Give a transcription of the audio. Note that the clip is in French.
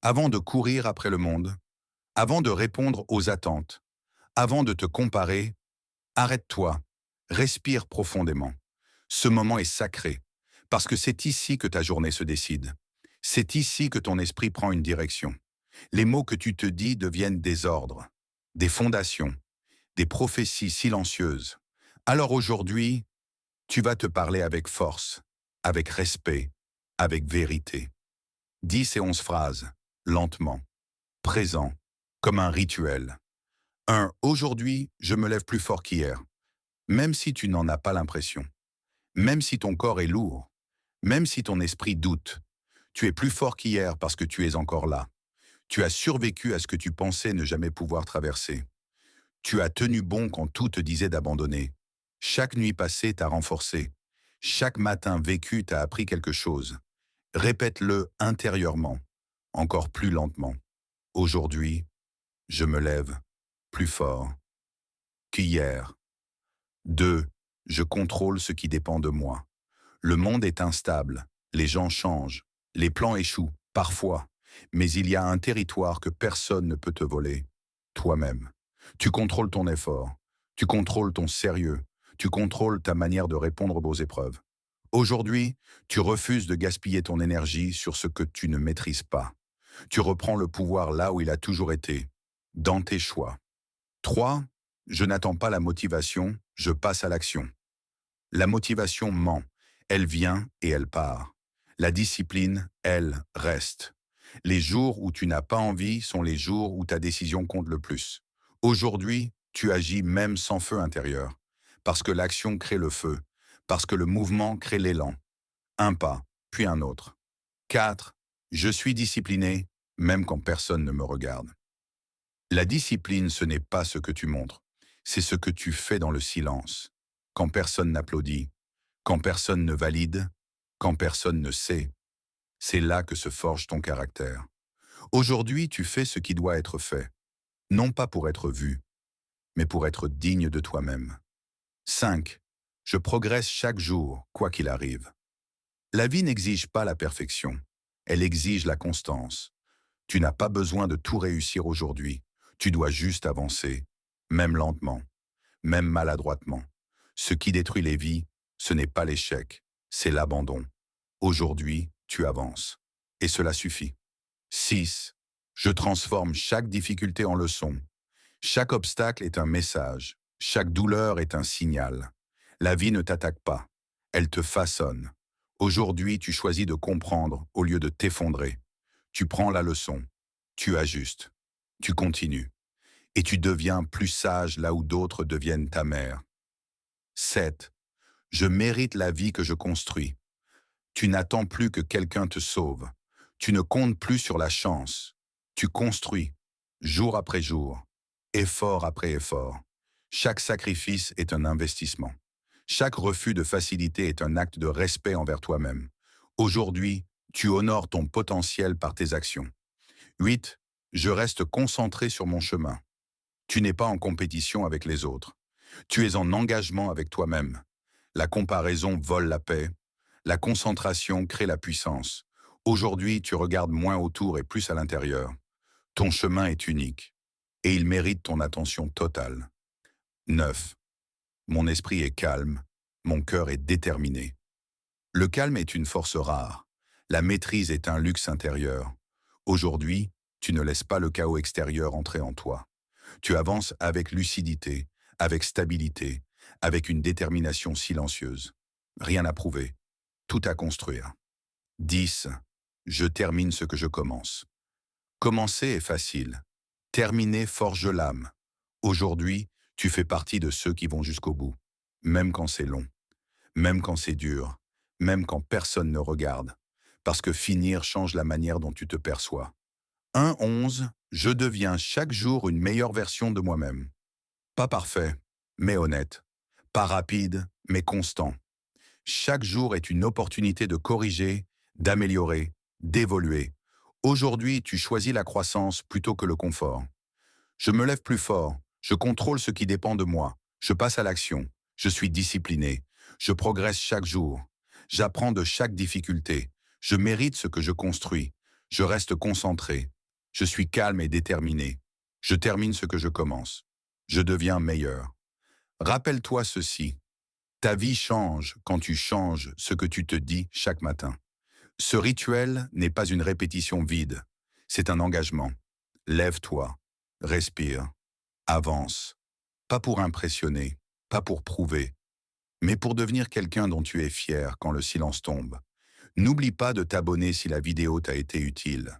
Avant de courir après le monde, avant de répondre aux attentes, avant de te comparer, arrête-toi, respire profondément. Ce moment est sacré, parce que c'est ici que ta journée se décide. C'est ici que ton esprit prend une direction. Les mots que tu te dis deviennent des ordres, des fondations, des prophéties silencieuses. Alors aujourd'hui, tu vas te parler avec force, avec respect, avec vérité. 10 et 11 phrases, lentement, présent, comme un rituel. 1. Aujourd'hui, je me lève plus fort qu'hier, même si tu n'en as pas l'impression. Même si ton corps est lourd, même si ton esprit doute, tu es plus fort qu'hier parce que tu es encore là. Tu as survécu à ce que tu pensais ne jamais pouvoir traverser. Tu as tenu bon quand tout te disait d'abandonner. Chaque nuit passée t'a renforcé. Chaque matin vécu t'a appris quelque chose. Répète-le intérieurement, encore plus lentement. Aujourd'hui, je me lève plus fort qu'hier. 2. Je contrôle ce qui dépend de moi. Le monde est instable, les gens changent, les plans échouent, parfois, mais il y a un territoire que personne ne peut te voler, toi-même. Tu contrôles ton effort, tu contrôles ton sérieux, tu contrôles ta manière de répondre aux épreuves. Aujourd'hui, tu refuses de gaspiller ton énergie sur ce que tu ne maîtrises pas. Tu reprends le pouvoir là où il a toujours été, dans tes choix. 3. Je n'attends pas la motivation, je passe à l'action. La motivation ment. Elle vient et elle part. La discipline, elle, reste. Les jours où tu n'as pas envie sont les jours où ta décision compte le plus. Aujourd'hui, tu agis même sans feu intérieur. Parce que l'action crée le feu. Parce que le mouvement crée l'élan. Un pas, puis un autre. 4. Je suis discipliné, même quand personne ne me regarde. La discipline, ce n'est pas ce que tu montres. C'est ce que tu fais dans le silence. Quand personne n'applaudit, quand personne ne valide, quand personne ne sait, c'est là que se forge ton caractère. Aujourd'hui, tu fais ce qui doit être fait, non pas pour être vu, mais pour être digne de toi-même. 5. Je progresse chaque jour, quoi qu'il arrive. La vie n'exige pas la perfection, elle exige la constance. Tu n'as pas besoin de tout réussir aujourd'hui, tu dois juste avancer, même lentement, même maladroitement. Ce qui détruit les vies, ce n'est pas l'échec, c'est l'abandon. Aujourd'hui, tu avances. Et cela suffit. 6. Je transforme chaque difficulté en leçon. Chaque obstacle est un message. Chaque douleur est un signal. La vie ne t'attaque pas. Elle te façonne. Aujourd'hui, tu choisis de comprendre au lieu de t'effondrer. Tu prends la leçon. Tu ajustes. Tu continues. Et tu deviens plus sage là où d'autres deviennent ta mère. 7. Je mérite la vie que je construis. Tu n'attends plus que quelqu'un te sauve. Tu ne comptes plus sur la chance. Tu construis, jour après jour, effort après effort. Chaque sacrifice est un investissement. Chaque refus de facilité est un acte de respect envers toi-même. Aujourd'hui, tu honores ton potentiel par tes actions. 8. Je reste concentré sur mon chemin. Tu n'es pas en compétition avec les autres. Tu es en engagement avec toi-même. La comparaison vole la paix. La concentration crée la puissance. Aujourd'hui, tu regardes moins autour et plus à l'intérieur. Ton chemin est unique et il mérite ton attention totale. 9. Mon esprit est calme, mon cœur est déterminé. Le calme est une force rare. La maîtrise est un luxe intérieur. Aujourd'hui, tu ne laisses pas le chaos extérieur entrer en toi. Tu avances avec lucidité, avec stabilité, avec une détermination silencieuse. Rien à prouver, tout à construire. 10. Je termine ce que je commence. Commencer est facile. Terminer forge l'âme. Aujourd'hui, tu fais partie de ceux qui vont jusqu'au bout. Même quand c'est long. Même quand c'est dur. Même quand personne ne regarde. Parce que finir change la manière dont tu te perçois. 1-11. Je deviens chaque jour une meilleure version de moi-même. Pas parfait, mais honnête. Pas rapide, mais constant. Chaque jour est une opportunité de corriger, d'améliorer, d'évoluer. Aujourd'hui, tu choisis la croissance plutôt que le confort. Je me lève plus fort, je contrôle ce qui dépend de moi, je passe à l'action, je suis discipliné, je progresse chaque jour, j'apprends de chaque difficulté, je mérite ce que je construis, Je reste concentré. Je suis calme et déterminé. Je termine ce que je commence. Je deviens meilleur. Rappelle-toi ceci. Ta vie change quand tu changes ce que tu te dis chaque matin. Ce rituel n'est pas une répétition vide. C'est un engagement. Lève-toi. Respire. Avance. Pas pour impressionner, pas pour prouver, mais pour devenir quelqu'un dont tu es fier quand le silence tombe. N'oublie pas de t'abonner si la vidéo t'a été utile.